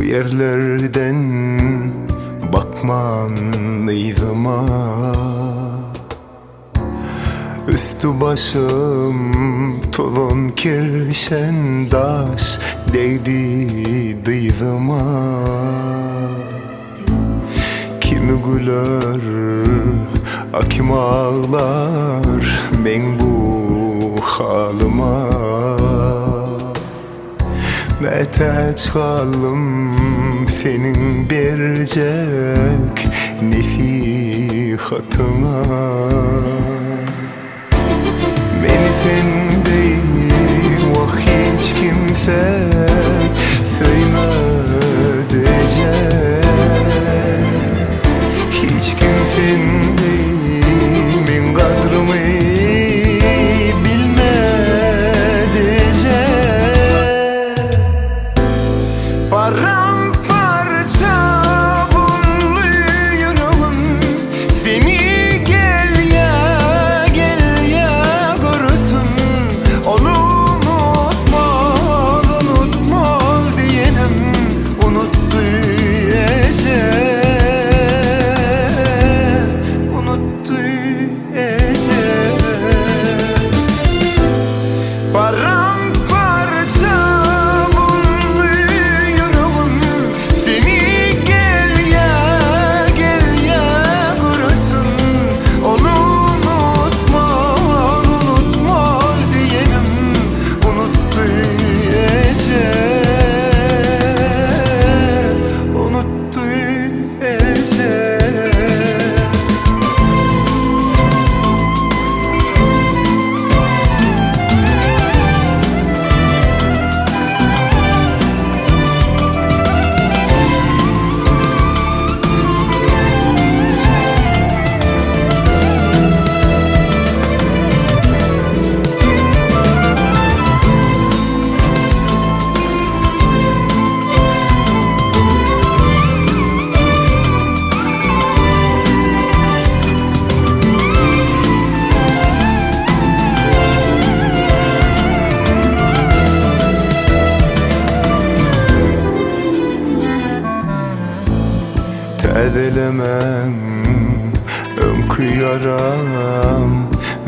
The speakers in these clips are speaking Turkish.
yerlerden bakman ıydıma. Üstü başım tolun kirşen daş değdi dıydıma. Kimi güler, kim ağlar ben bu halıma. Meteç kalım senin bercek nesihatına. Beni sen değil vah hiç kimse söylemeyecek. Hiç kimsen değil min kadrımı bilmeyecek. Paramparça bullu yüreğim seni gel ya görürsün. Onu unutma diyenim unuttu paramparça bullu yüreğim seni gel ya görürsün. Onu unutma diyelim unuttu Edelemem ömkü yaram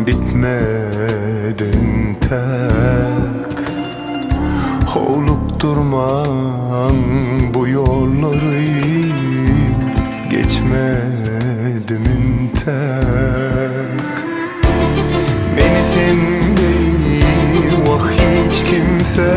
bitmedin tek. Hovluk durmam bu yolları geçmedim tek. Beni sen değil vah hiç kimse